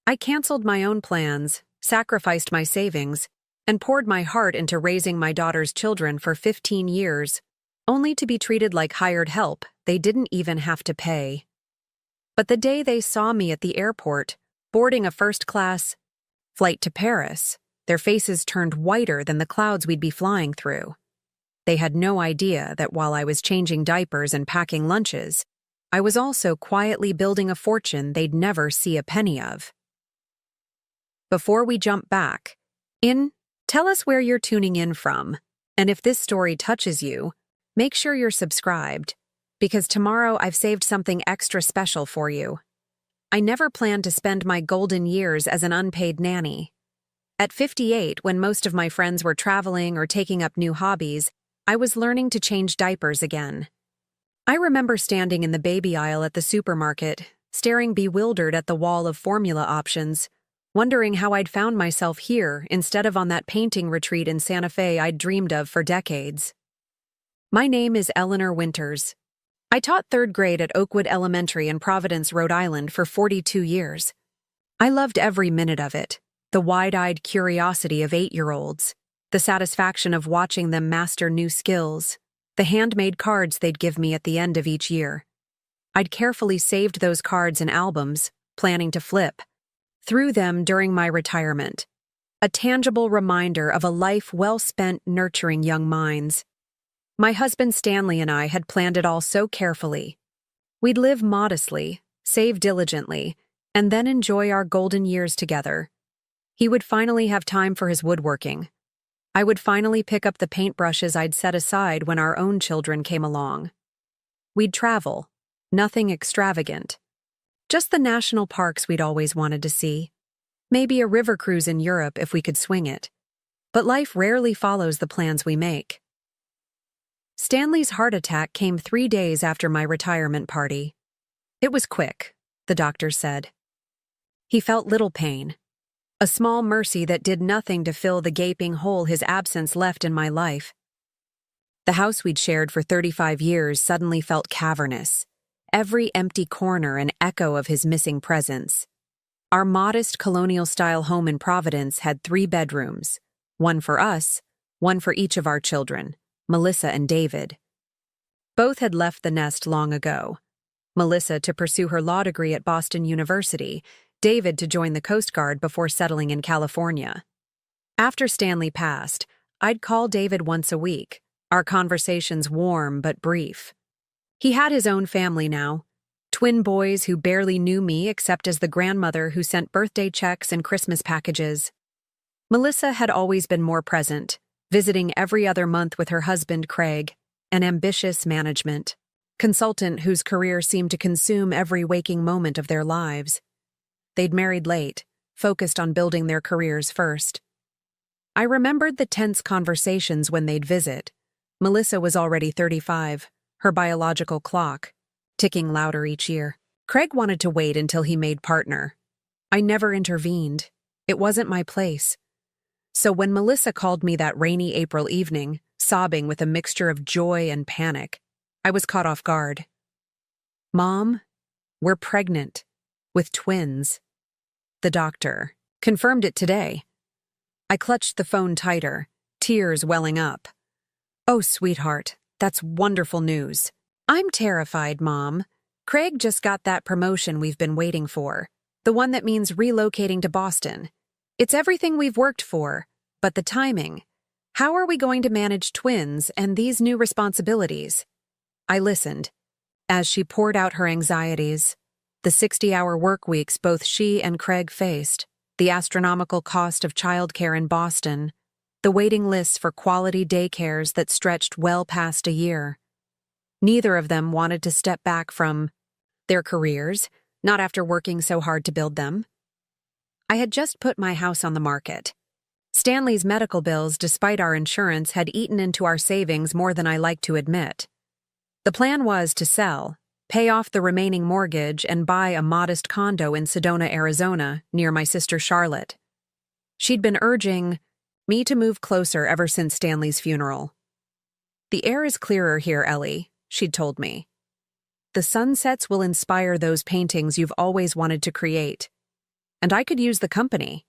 I canceled my own plans, sacrificed my savings, and poured my heart into raising my daughter's children for 15 years, only to be treated like hired help they didn't even have to pay. But the day they saw me at the airport, boarding a first-class flight to Paris, their faces turned whiter than the clouds we'd be flying through. They had no idea that while I was changing diapers and packing lunches, I was also quietly building a fortune they'd never see a penny of. Before we jump back, tell us where you're tuning in from, and if this story touches you, make sure you're subscribed, because tomorrow I've saved something extra special for you. I never planned to spend my golden years as an unpaid nanny. At 58, when most of my friends were traveling or taking up new hobbies, I was learning to change diapers again. I remember standing in the baby aisle at the supermarket, staring bewildered at the wall of formula options, wondering how I'd found myself here instead of on that painting retreat in Santa Fe I'd dreamed of for decades. My name is Eleanor Winters. I taught 3rd grade at Oakwood Elementary in Providence, Rhode Island for 42 years. I loved every minute of it, the wide-eyed curiosity of 8-year-olds, the satisfaction of watching them master new skills, the handmade cards they'd give me at the end of each year. I'd carefully saved those cards in albums, planning to flip through them during my retirement, a tangible reminder of a life well spent nurturing young minds. My husband Stanley and I had planned it all so carefully. We'd live modestly, save diligently, and then enjoy our golden years together. He would finally have time for his woodworking. I would finally pick up the paintbrushes I'd set aside when our own children came along. We'd travel, nothing extravagant. Just the national parks we'd always wanted to see. Maybe a river cruise in Europe if we could swing it. But life rarely follows the plans we make. Stanley's heart attack came 3 days after my retirement party. It was quick, the doctor said. He felt little pain, a small mercy that did nothing to fill the gaping hole his absence left in my life. The house we'd shared for 35 years suddenly felt cavernous, every empty corner an echo of his missing presence. Our modest colonial-style home in Providence had 3 bedrooms, one for us, one for each of our children, Melissa and David. Both had left the nest long ago. Melissa to pursue her law degree at Boston University, David to join the Coast Guard before settling in California. After Stanley passed, I'd call David once a week, our conversations warm but brief. He had his own family now, twin boys who barely knew me except as the grandmother who sent birthday checks and Christmas packages. Melissa had always been more present, visiting every other month with her husband Craig, an ambitious management consultant whose career seemed to consume every waking moment of their lives. They'd married late, focused on building their careers first. I remembered the tense conversations when they'd visit. Melissa was already 35, her biological clock ticking louder each year. Craig wanted to wait until he made partner. I never intervened. It wasn't my place. So when Melissa called me that rainy April evening, sobbing with a mixture of joy and panic, I was caught off guard. "Mom, we're pregnant, with twins." The doctor confirmed it today. I clutched the phone tighter, tears welling up. "Oh, sweetheart, that's wonderful news." "I'm terrified, Mom. Craig just got that promotion we've been waiting for, the one that means relocating to Boston. It's everything we've worked for, but the timing. How are we going to manage twins and these new responsibilities?" I listened, as she poured out her anxieties, the 60-hour work weeks both she and Craig faced, the astronomical cost of childcare in Boston, the waiting lists for quality daycares that stretched well past a year. Neither of them wanted to step back from their careers, not after working so hard to build them. I had just put my house on the market. Stanley's medical bills, despite our insurance, had eaten into our savings more than I liked to admit. The plan was to sell, pay off the remaining mortgage, and buy a modest condo in Sedona, Arizona, near my sister Charlotte. She'd been urging me to move closer ever since Stanley's funeral. "The air is clearer here, Ellie," she'd told me. "The sunsets will inspire those paintings you've always wanted to create." and I could use the company.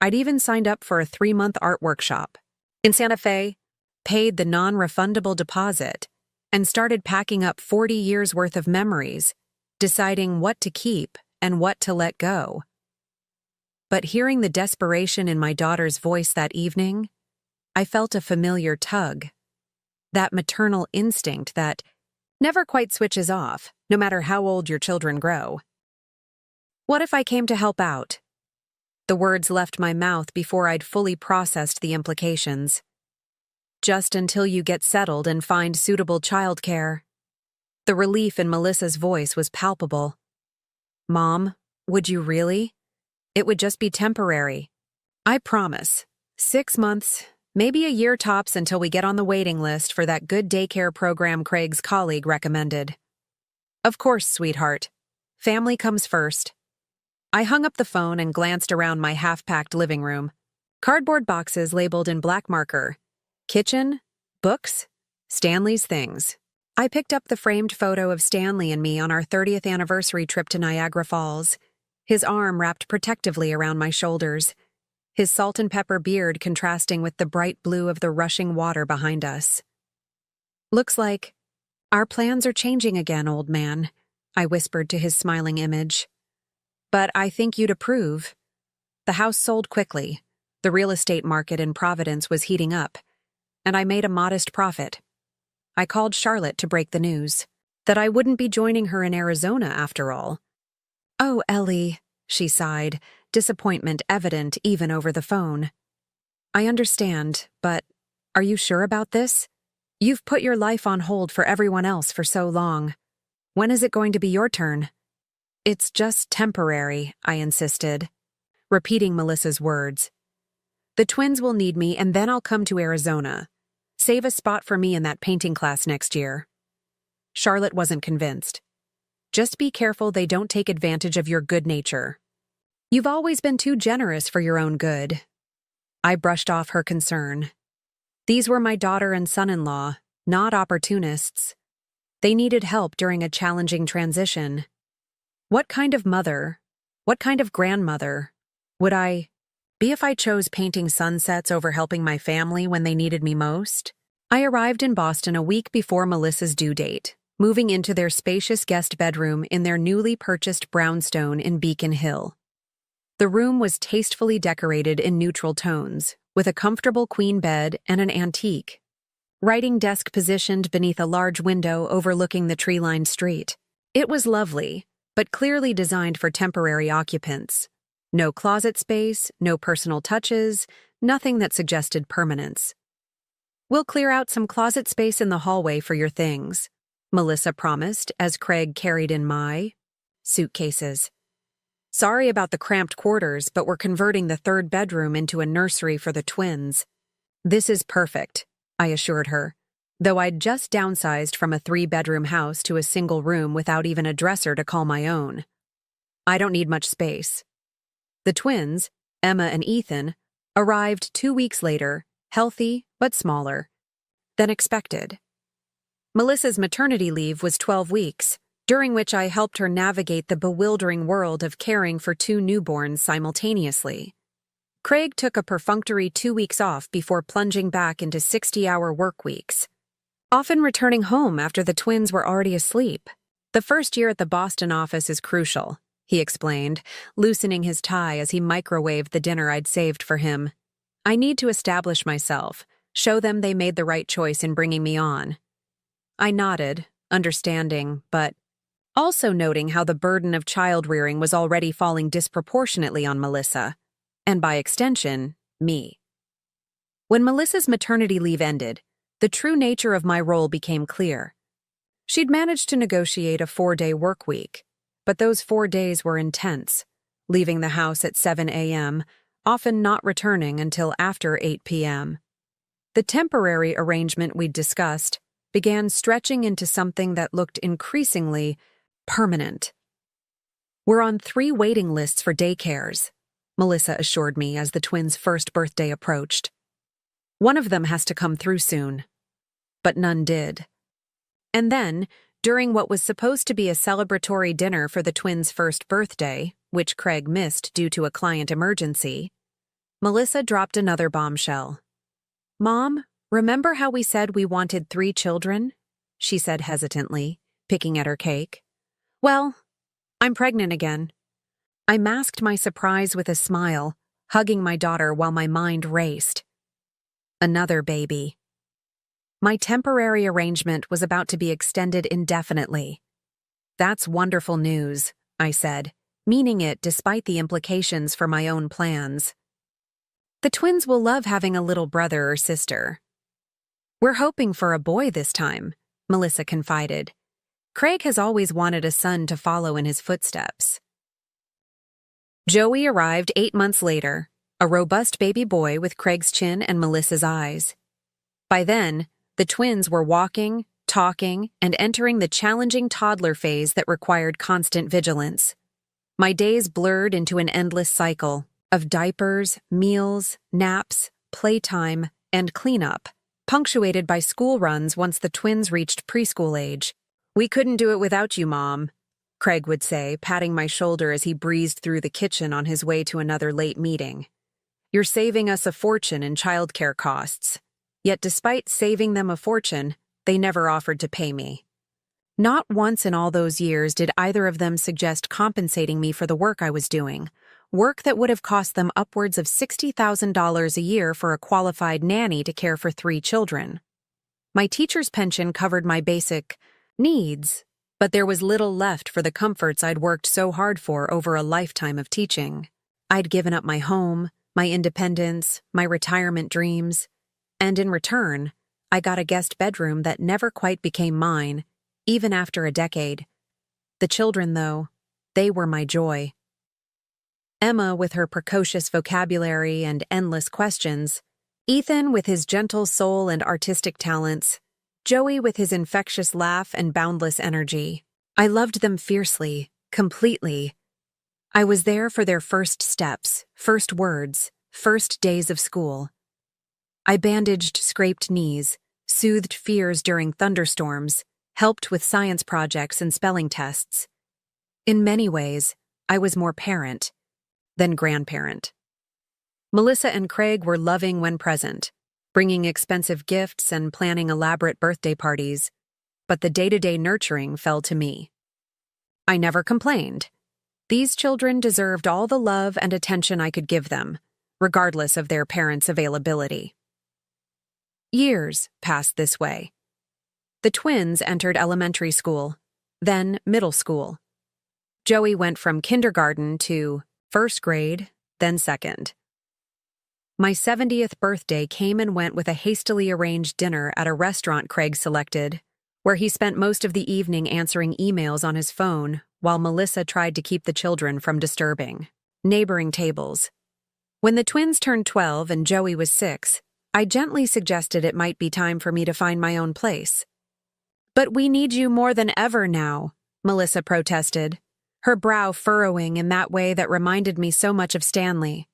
I'd even signed up for a 3-month art workshop in Santa Fe, paid the non-refundable deposit, and started packing up 40 years' worth of memories, deciding what to keep and what to let go. But hearing the desperation in my daughter's voice that evening, I felt a familiar tug, that maternal instinct that never quite switches off, no matter how old your children grow. What if I came to help out? The words left my mouth before I'd fully processed the implications. Just until you get settled and find suitable childcare. The relief in Melissa's voice was palpable. Mom, would you really? It would just be temporary. I promise. 6 months, maybe a year tops until we get on the waiting list for that good daycare program Craig's colleague recommended. Of course, sweetheart. Family comes first. I hung up the phone and glanced around my half-packed living room. Cardboard boxes labeled in black marker. Kitchen, books, Stanley's things. I picked up the framed photo of Stanley and me on our 30th anniversary trip to Niagara Falls, his arm wrapped protectively around my shoulders, his salt and pepper beard contrasting with the bright blue of the rushing water behind us. Looks like our plans are changing again, old man, I whispered to his smiling image. But I think you'd approve. The house sold quickly. The real estate market in Providence was heating up, and I made a modest profit. I called Charlotte to break the news, that I wouldn't be joining her in Arizona after all. Oh, Ellie, she sighed, disappointment evident even over the phone. I understand, but are you sure about this? You've put your life on hold for everyone else for so long. When is it going to be your turn? It's just temporary, I insisted, repeating Melissa's words. The twins will need me, and then I'll come to Arizona. Save a spot for me in that painting class next year. Charlotte wasn't convinced. Just be careful they don't take advantage of your good nature. You've always been too generous for your own good. I brushed off her concern. These were my daughter and son-in-law, not opportunists. They needed help during a challenging transition. What kind of mother, what kind of grandmother would I be if I chose painting sunsets over helping my family when they needed me most? I arrived in Boston a week before Melissa's due date, moving into their spacious guest bedroom in their newly purchased brownstone in Beacon Hill. The room was tastefully decorated in neutral tones, with a comfortable queen bed and an antique writing desk positioned beneath a large window overlooking the tree-lined street. It was lovely, but clearly designed for temporary occupants. No closet space, no personal touches, nothing that suggested permanence. We'll clear out some closet space in the hallway for your things, Melissa promised as Craig carried in my suitcases. Sorry about the cramped quarters, but we're converting the third bedroom into a nursery for the twins. This is perfect, I assured her, though I'd just downsized from a 3-bedroom house to a single room without even a dresser to call my own. I don't need much space. The twins, Emma and Ethan, arrived 2 weeks later, healthy but smaller than expected. Melissa's maternity leave was 12 weeks, during which I helped her navigate the bewildering world of caring for 2 newborns simultaneously. Craig took a perfunctory 2 weeks off before plunging back into 60-hour work weeks, often returning home after the twins were already asleep. The first year at the Boston office is crucial, he explained, loosening his tie as he microwaved the dinner I'd saved for him. I need to establish myself, show them they made the right choice in bringing me on. I nodded, understanding, but also noting how the burden of child-rearing was already falling disproportionately on Melissa, and by extension, me. When Melissa's maternity leave ended, the true nature of my role became clear. She'd managed to negotiate a 4-day work week, but those 4 days were intense, leaving the house at 7 a.m., often not returning until after 8 p.m. The temporary arrangement we'd discussed began stretching into something that looked increasingly permanent. We're on 3 waiting lists for daycares, Melissa assured me as the twins' first birthday approached. One of them has to come through soon. But none did. And then, During what was supposed to be a celebratory dinner for the twins' first birthday, which Craig missed due to a client emergency, Melissa dropped another bombshell. "Mom, remember how we said we wanted 3 children?" she said hesitantly, picking at her cake. "Well, I'm pregnant again." I masked my surprise with a smile, hugging my daughter while my mind raced. Another baby. My temporary arrangement was about to be extended indefinitely. "That's wonderful news," I said, meaning it despite the implications for my own plans. "The twins will love having a little brother or sister." "We're hoping for a boy this time," Melissa confided. "Craig has always wanted a son to follow in his footsteps." Joey arrived 8 months later, a robust baby boy with Craig's chin and Melissa's eyes. By then, the twins were walking, talking, and entering the challenging toddler phase that required constant vigilance. My days blurred into an endless cycle of diapers, meals, naps, playtime, and cleanup, punctuated by school runs once the twins reached preschool age. "We couldn't do it without you, Mom," Craig would say, patting my shoulder as he breezed through the kitchen on his way to another late meeting. "You're saving us a fortune in childcare costs." Yet despite saving them a fortune, they never offered to pay me. Not once in all those years did either of them suggest compensating me for the work I was doing, work that would have cost them upwards of $60,000 a year for a qualified nanny to care for 3 children. My teacher's pension covered my basic needs, but there was little left for the comforts I'd worked so hard for over a lifetime of teaching. I'd given up my home, my independence, my retirement dreams, and in return, I got a guest bedroom that never quite became mine, even after a decade. The children, though, they were my joy. Emma with her precocious vocabulary and endless questions, Ethan with his gentle soul and artistic talents, Joey with his infectious laugh and boundless energy. I loved them fiercely, completely. I was there for their first steps, first words, first days of school. I bandaged scraped knees, soothed fears during thunderstorms, helped with science projects and spelling tests. In many ways, I was more parent than grandparent. Melissa and Craig were loving when present, bringing expensive gifts and planning elaborate birthday parties, but the day-to-day nurturing fell to me. I never complained. These children deserved all the love and attention I could give them, regardless of their parents' availability. Years passed this way. The twins entered elementary school, then middle school. Joey went from kindergarten to first grade, then second. My 70th birthday came and went with a hastily arranged dinner at a restaurant Craig selected, where he spent most of the evening answering emails on his phone while Melissa tried to keep the children from disturbing neighboring tables. When the twins turned 12 and Joey was 6, I gently suggested it might be time for me to find my own place. "But we need you more than ever now," Melissa protested, her brow furrowing in that way that reminded me so much of Stanley.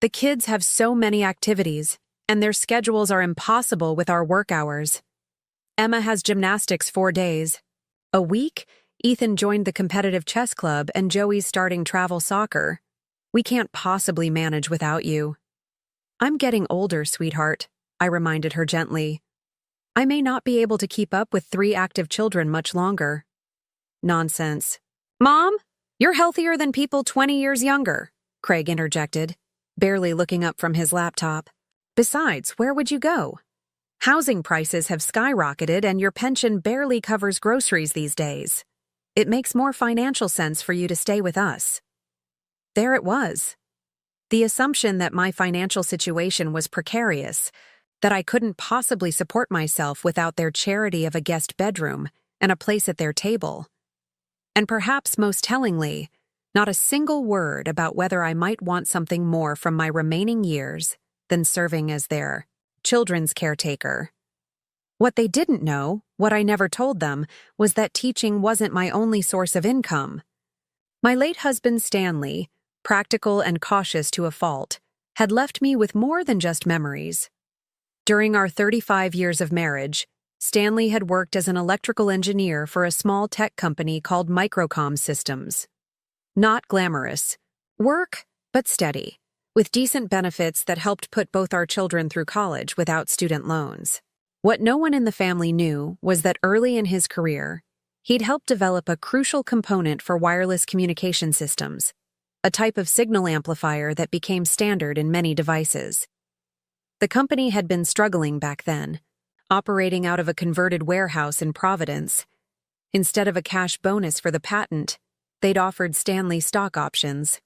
"The kids have so many activities, and their schedules are impossible with our work hours. Emma has gymnastics 4 days. A week, Ethan joined the competitive chess club and Joey's starting travel soccer. We can't possibly manage without you." "I'm getting older, sweetheart," I reminded her gently. "I may not be able to keep up with 3 active children much longer." "Nonsense." "Mom, you're healthier than people 20 years younger," Craig interjected, barely looking up from his laptop. "Besides, where would you go? Housing prices have skyrocketed and your pension barely covers groceries these days. It makes more financial sense for you to stay with us." There it was. The assumption that my financial situation was precarious, that I couldn't possibly support myself without their charity of a guest bedroom and a place at their table. And perhaps most tellingly, not a single word about whether I might want something more from my remaining years than serving as their children's caretaker. What they didn't know, what I never told them, was that teaching wasn't my only source of income. My late husband Stanley, practical and cautious to a fault, had left me with more than just memories. During our 35 years of marriage, Stanley had worked as an electrical engineer for a small tech company called Microcom Systems. Not glamorous. Work, but steady, with decent benefits that helped put both our children through college without student loans. What no one in the family knew was that early in his career, he'd helped develop a crucial component for wireless communication systems, a type of signal amplifier that became standard in many devices. The company had been struggling back then, operating out of a converted warehouse in Providence. Instead of a cash bonus for the patent, they'd offered Stanley stock options.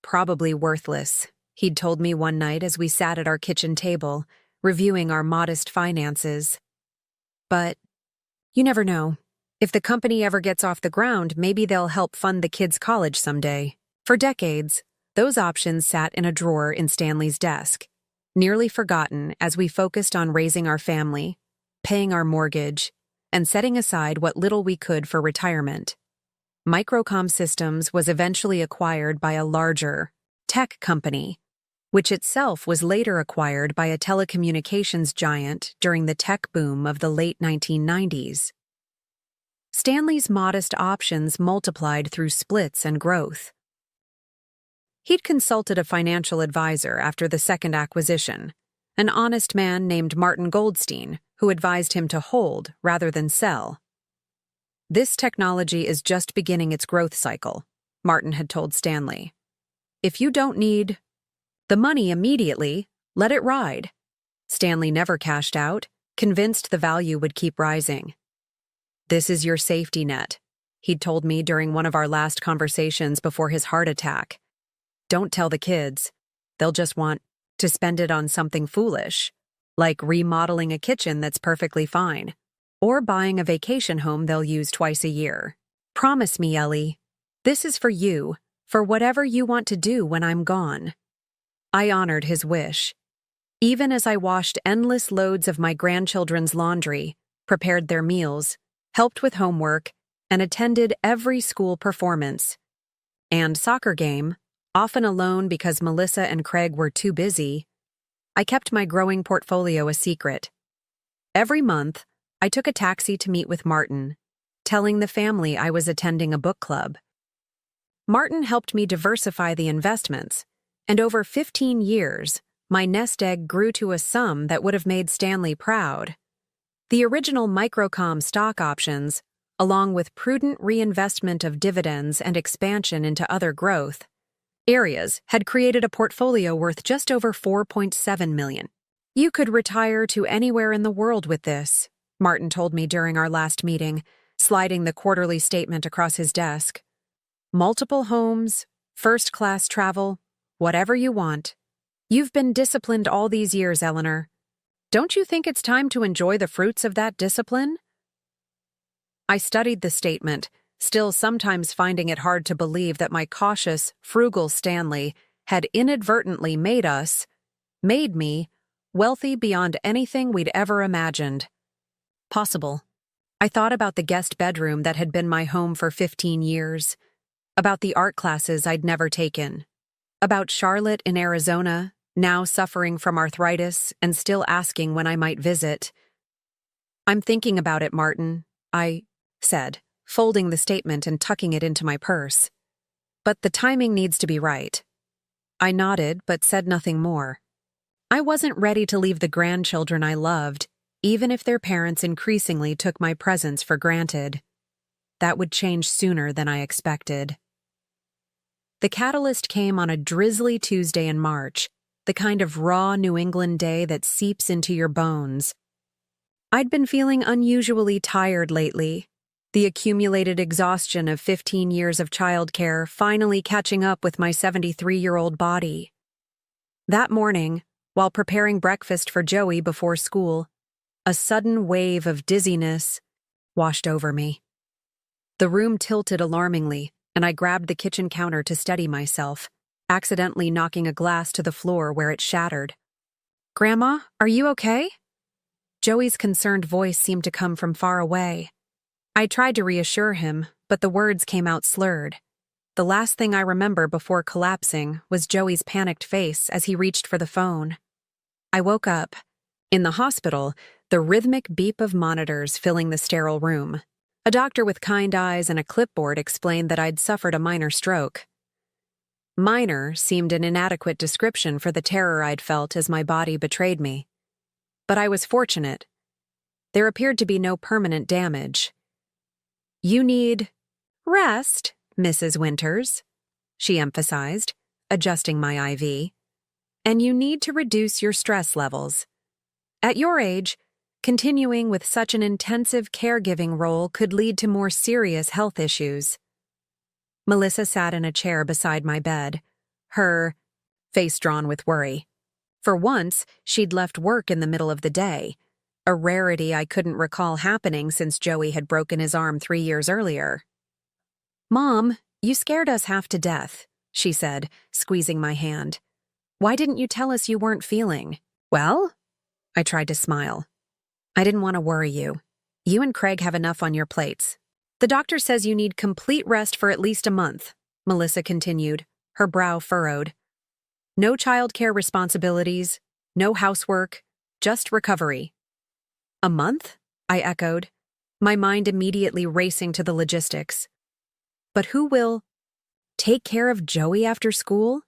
Probably worthless, he'd told me one night as we sat at our kitchen table, reviewing our modest finances. But you never know. If the company ever gets off the ground, maybe they'll help fund the kids' college someday. For decades, those options sat in a drawer in Stanley's desk, nearly forgotten as we focused on raising our family, paying our mortgage, and setting aside what little we could for retirement. Microcom Systems was eventually acquired by a larger tech company, which itself was later acquired by a telecommunications giant during the tech boom of the late 1990s. Stanley's modest options multiplied through splits and growth. He'd consulted a financial advisor after the second acquisition, an honest man named Martin Goldstein, who advised him to hold rather than sell. "This technology is just beginning its growth cycle," Martin had told Stanley. "If you don't need the money immediately, let it ride." Stanley never cashed out, convinced the value would keep rising. "This is your safety net," he'd told me during one of our last conversations before his heart attack. "Don't tell the kids. They'll just want to spend it on something foolish, like remodeling a kitchen that's perfectly fine, or buying a vacation home they'll use twice a year. Promise me, Ellie, this is for you, for whatever you want to do when I'm gone." I honored his wish. Even as I washed endless loads of my grandchildren's laundry, prepared their meals, helped with homework, and attended every school performance and soccer game, often alone because Melissa and Craig were too busy, I kept my growing portfolio a secret. Every month, I took a taxi to meet with Martin, telling the family I was attending a book club. Martin helped me diversify the investments, and over 15 years, my nest egg grew to a sum that would have made Stanley proud. The original Microcom stock options, along with prudent reinvestment of dividends and expansion into other growth areas, had created a portfolio worth just over $4.7 million. "You could retire to anywhere in the world with this," Martin told me during our last meeting, sliding the quarterly statement across his desk. "Multiple homes, first-class travel, whatever you want. You've been disciplined all these years, Eleanor. Don't you think it's time to enjoy the fruits of that discipline?" I studied the statement, still sometimes finding it hard to believe that my cautious, frugal Stanley had inadvertently made me, wealthy beyond anything we'd ever imagined. Possible. I thought about the guest bedroom that had been my home for 15 years, about the art classes I'd never taken, about Charlotte in Arizona, now suffering from arthritis and still asking when I might visit. "I'm thinking about it, Martin," I said, folding the statement and tucking it into my purse. "But the timing needs to be right." I nodded, but said nothing more. I wasn't ready to leave the grandchildren I loved, even if their parents increasingly took my presence for granted. That would change sooner than I expected. The catalyst came on a drizzly Tuesday in March, the kind of raw New England day that seeps into your bones. I'd been feeling unusually tired lately, the accumulated exhaustion of 15 years of childcare finally catching up with my 73-year-old body. That morning, while preparing breakfast for Joey before school, a sudden wave of dizziness washed over me. The room tilted alarmingly, and I grabbed the kitchen counter to steady myself, accidentally knocking a glass to the floor where it shattered. "Grandma, are you okay?" Joey's concerned voice seemed to come from far away. I tried to reassure him, but the words came out slurred. The last thing I remember before collapsing was Joey's panicked face as he reached for the phone. I woke up. In the hospital, the rhythmic beep of monitors filling the sterile room. A doctor with kind eyes and a clipboard explained that I'd suffered a minor stroke. Minor seemed an inadequate description for the terror I'd felt as my body betrayed me. But I was fortunate. There appeared to be no permanent damage. "You need rest, Mrs. Winters," she emphasized, adjusting my IV. "And you need to reduce your stress levels. At your age, continuing with such an intensive caregiving role could lead to more serious health issues." Melissa sat in a chair beside my bed, her face drawn with worry. For once, she'd left work in the middle of the day, a rarity I couldn't recall happening since Joey had broken his arm 3 years earlier. "Mom, you scared us half to death," she said, squeezing my hand. "Why didn't you tell us you weren't feeling?" "Well?" I tried to smile. "I didn't want to worry you. You and Craig have enough on your plates. The doctor says you need complete rest for at least a month," Melissa continued, her brow furrowed. "No childcare responsibilities, no housework, just recovery." "A month?" I echoed, my mind immediately racing to the logistics. "But who will take care of Joey after school?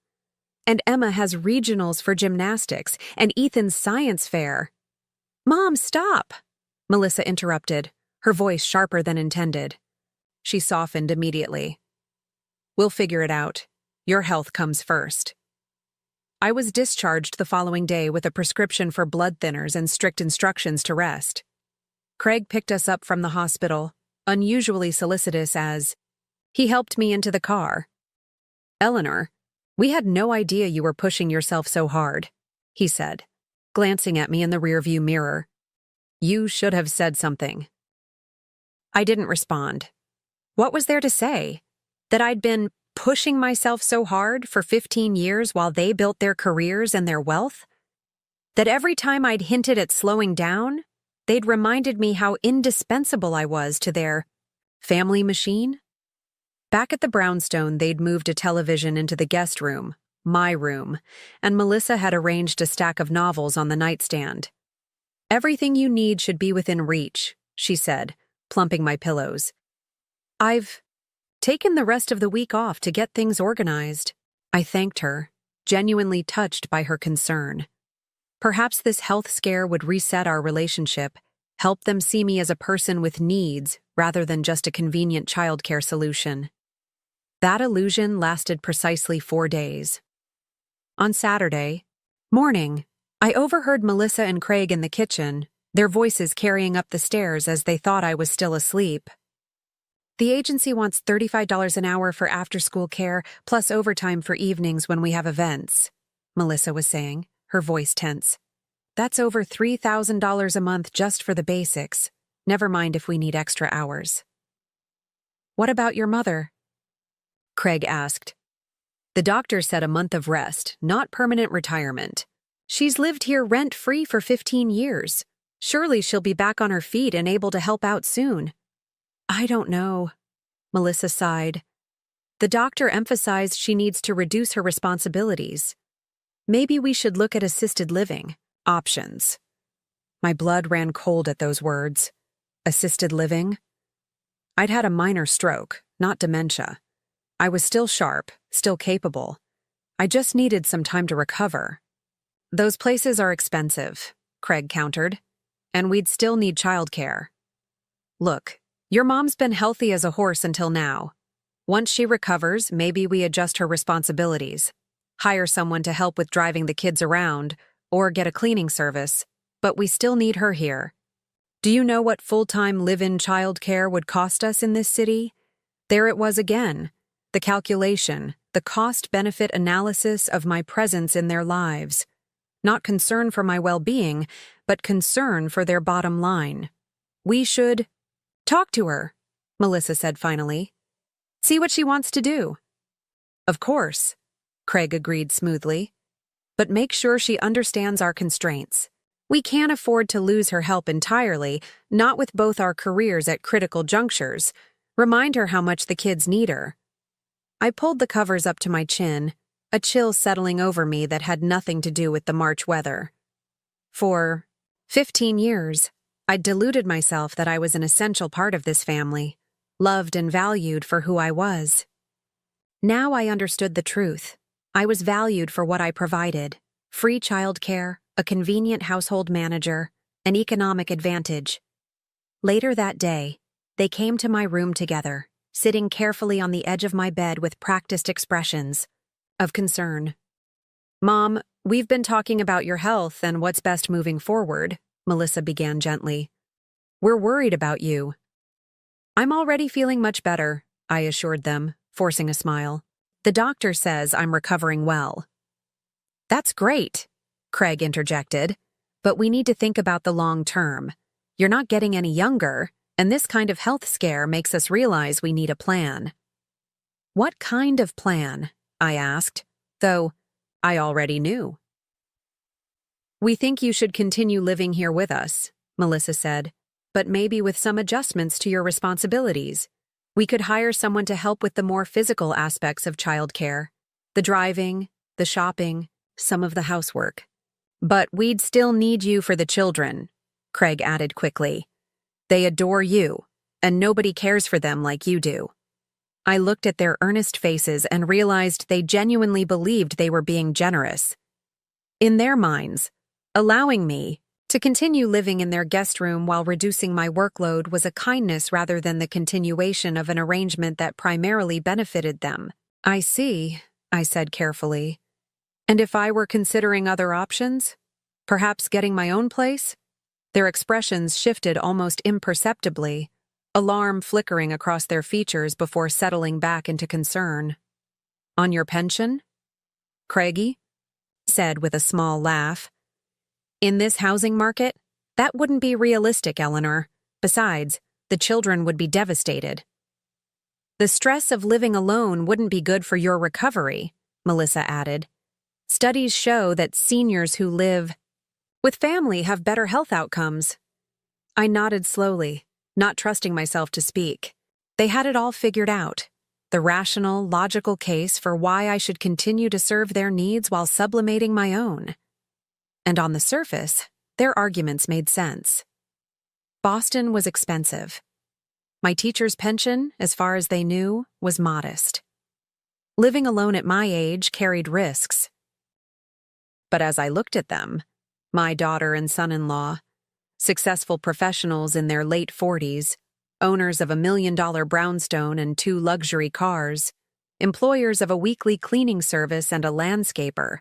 And Emma has regionals for gymnastics and Ethan's science fair." "Mom, stop!" Melissa interrupted, her voice sharper than intended. She softened immediately. "We'll figure it out. Your health comes first." I was discharged the following day with a prescription for blood thinners and strict instructions to rest. Craig picked us up from the hospital, unusually solicitous as, he helped me into the car. "Eleanor, we had no idea you were pushing yourself so hard," he said, glancing at me in the rearview mirror. "You should have said something." I didn't respond. What was there to say? That I'd been pushing myself so hard for 15 years while they built their careers and their wealth? That every time I'd hinted at slowing down, they'd reminded me how indispensable I was to their family machine? Back at the brownstone, they'd moved a television into the guest room, my room, and Melissa had arranged a stack of novels on the nightstand. "Everything you need should be within reach," she said, plumping my pillows. "I've taken the rest of the week off to get things organized." I thanked her, genuinely touched by her concern. Perhaps this health scare would reset our relationship, help them see me as a person with needs rather than just a convenient childcare solution. That illusion lasted precisely 4 days. On Saturday morning, I overheard Melissa and Craig in the kitchen, their voices carrying up the stairs as they thought I was still asleep. "The agency wants $35 an hour for after-school care, plus overtime for evenings when we have events," Melissa was saying, her voice tense. "That's over $3,000 a month just for the basics, never mind if we need extra hours." "What about your mother?" Craig asked. "The doctor said a month of rest, not permanent retirement. She's lived here rent-free for 15 years. Surely she'll be back on her feet and able to help out soon." "I don't know," Melissa sighed. "The doctor emphasized she needs to reduce her responsibilities. Maybe we should look at assisted living options." My blood ran cold at those words. Assisted living? I'd had a minor stroke, not dementia. I was still sharp, still capable. I just needed some time to recover. "Those places are expensive," Craig countered, "and we'd still need childcare. Look, your mom's been healthy as a horse until now. Once she recovers, maybe we adjust her responsibilities, hire someone to help with driving the kids around, or get a cleaning service, but we still need her here. Do you know what full-time live-in childcare would cost us in this city?" There it was again, the calculation, the cost-benefit analysis of my presence in their lives. Not concern for my well-being, but concern for their bottom line. "We should talk to her," Melissa said finally. "See what she wants to do." "Of course," Craig agreed smoothly. "But make sure she understands our constraints. We can't afford to lose her help entirely, not with both our careers at critical junctures. Remind her how much the kids need her." I pulled the covers up to my chin, a chill settling over me that had nothing to do with the March weather. For 15 years. I'd deluded myself that I was an essential part of this family, loved and valued for who I was. Now I understood the truth. I was valued for what I provided: free childcare, a convenient household manager, an economic advantage. Later that day, they came to my room together, sitting carefully on the edge of my bed with practiced expressions of concern. "Mom, we've been talking about your health and what's best moving forward," Melissa began gently. "We're worried about you." "I'm already feeling much better," I assured them, forcing a smile. "The doctor says I'm recovering well." "That's great," Craig interjected, "but we need to think about the long term. You're not getting any younger, and this kind of health scare makes us realize we need a plan." "What kind of plan?" I asked, though I already knew. "We think you should continue living here with us," Melissa said, "but maybe with some adjustments to your responsibilities. We could hire someone to help with the more physical aspects of childcare, the driving, the shopping, some of the housework. But we'd still need you for the children," Craig added quickly. "They adore you, and nobody cares for them like you do." I looked at their earnest faces and realized they genuinely believed they were being generous. In their minds, allowing me to continue living in their guest room while reducing my workload was a kindness rather than the continuation of an arrangement that primarily benefited them. "I see," I said carefully. "And if I were considering other options? Perhaps getting my own place?" Their expressions shifted almost imperceptibly, alarm flickering across their features before settling back into concern. "On your pension?" Craigie said with a small laugh. "In this housing market, that wouldn't be realistic, Eleanor. Besides, the children would be devastated." "The stress of living alone wouldn't be good for your recovery," Melissa added. "Studies show that seniors who live with family have better health outcomes." I nodded slowly, not trusting myself to speak. They had it all figured out. The rational, logical case for why I should continue to serve their needs while sublimating my own. And on the surface, their arguments made sense. Boston was expensive. My teacher's pension, as far as they knew, was modest. Living alone at my age carried risks. But as I looked at them, my daughter and son-in-law, successful professionals in their late 40s, owners of $1 million brownstone and 2 luxury cars, employers of a weekly cleaning service and a landscaper,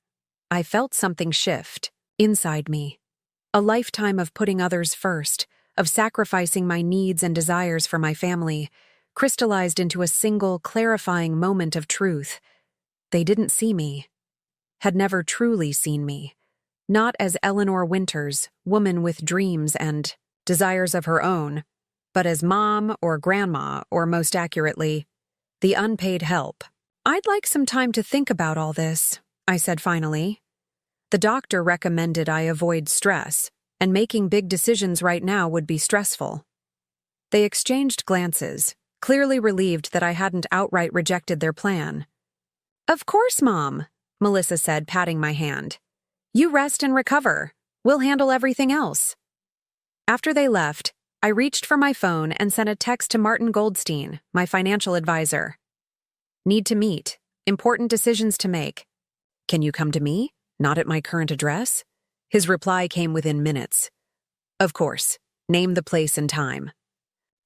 I felt something shift inside me. A lifetime of putting others first, of sacrificing my needs and desires for my family, crystallized into a single, clarifying moment of truth. They didn't see me, had never truly seen me. Not as Eleanor Winters, woman with dreams and desires of her own, but as mom or grandma, or most accurately, the unpaid help. "I'd like some time to think about all this," I said finally. "The doctor recommended I avoid stress, and making big decisions right now would be stressful." They exchanged glances, clearly relieved that I hadn't outright rejected their plan. "Of course, Mom," Melissa said, patting my hand. "You rest and recover. We'll handle everything else." After they left, I reached for my phone and sent a text to Martin Goldstein, my financial advisor. "Need to meet. Important decisions to make. Can you come to me? Not at my current address?" His reply came within minutes. "Of course. Name the place and time."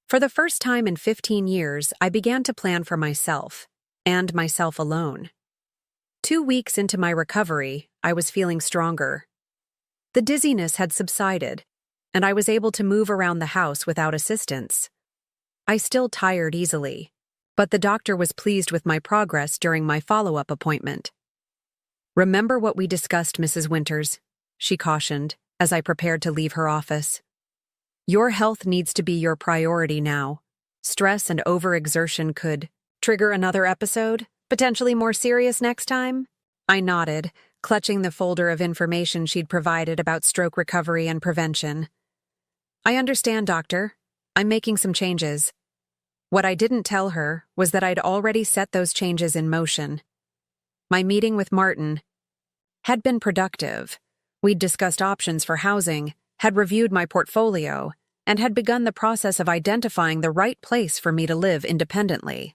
For the first time in 15 years, I began to plan for myself, and myself alone. 2 weeks into my recovery, I was feeling stronger. The dizziness had subsided, and I was able to move around the house without assistance. I still tired easily, but the doctor was pleased with my progress during my follow-up appointment. "Remember what we discussed, Mrs. Winters," she cautioned as I prepared to leave her office. "Your health needs to be your priority now. Stress and overexertion could trigger another episode, potentially more serious next time." I nodded, clutching the folder of information she'd provided about stroke recovery and prevention. "I understand, doctor. I'm making some changes." What I didn't tell her was that I'd already set those changes in motion. My meeting with Martin had been productive. We'd discussed options for housing, had reviewed my portfolio, and had begun the process of identifying the right place for me to live independently.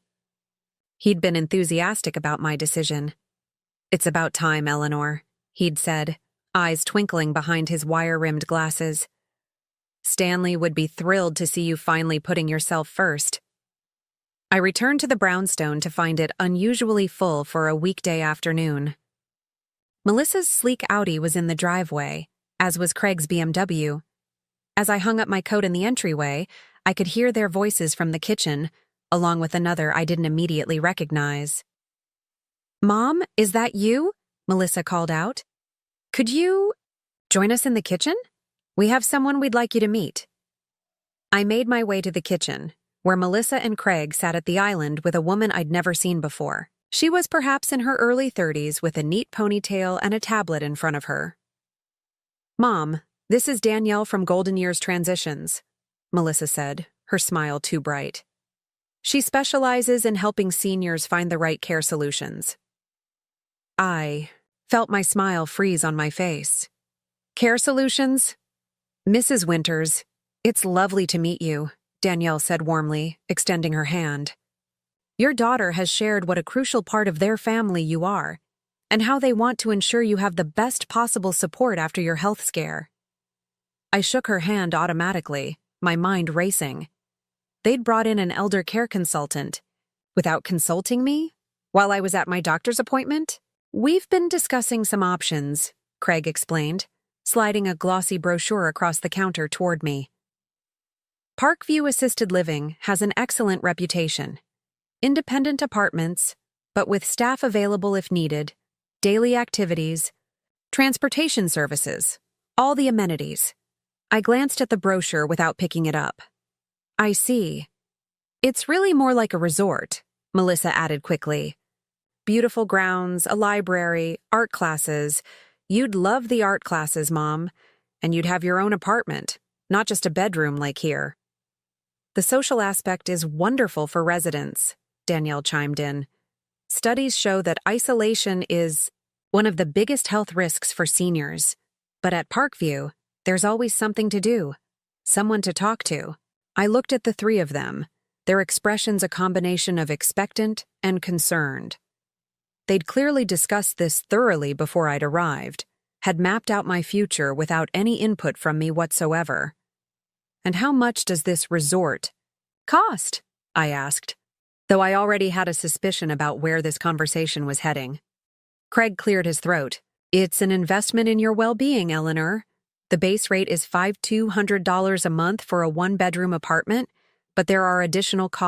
He'd been enthusiastic about my decision. "It's about time, Eleanor," he'd said, eyes twinkling behind his wire-rimmed glasses. "Stanley would be thrilled to see you finally putting yourself first." I returned to the brownstone to find it unusually full for a weekday afternoon. Melissa's sleek Audi was in the driveway, as was Craig's BMW. As I hung up my coat in the entryway, I could hear their voices from the kitchen, along with another I didn't immediately recognize. "Mom, is that you?" Melissa called out. "Could you join us in the kitchen? We have someone we'd like you to meet." I made my way to the kitchen, where Melissa and Craig sat at the island with a woman I'd never seen before. She was perhaps in her early 30s with a neat ponytail and a tablet in front of her. "Mom, this is Danielle from Golden Years Transitions," Melissa said, her smile too bright. "She specializes in helping seniors find the right care solutions." I felt my smile freeze on my face. "Care solutions? Mrs. Winters, it's lovely to meet you," Danielle said warmly, extending her hand. "Your daughter has shared what a crucial part of their family you are, and how they want to ensure you have the best possible support after your health scare." I shook her hand automatically, my mind racing. They'd brought in an elder care consultant, without consulting me, while I was at my doctor's appointment? "We've been discussing some options," Craig explained, sliding a glossy brochure across the counter toward me. "Parkview Assisted Living has an excellent reputation. Independent apartments, but with staff available if needed, daily activities, transportation services, all the amenities." I glanced at the brochure without picking it up. "I see. It's really more like a resort," Melissa added quickly. "Beautiful grounds, a library, art classes. You'd love the art classes, Mom. And you'd have your own apartment, not just a bedroom like here." "The social aspect is wonderful for residents," Danielle chimed in. "Studies show that isolation is one of the biggest health risks for seniors. But at Parkview, there's always something to do, someone to talk to." I looked at the three of them, their expressions a combination of expectant and concerned. They'd clearly discussed this thoroughly before I'd arrived, had mapped out my future without any input from me whatsoever. "And how much does this resort cost?" I asked, though I already had a suspicion about where this conversation was heading. Craig cleared his throat. "It's an investment in your well-being, Eleanor. The base rate is $5,200 a month for a one-bedroom apartment, but there are additional costs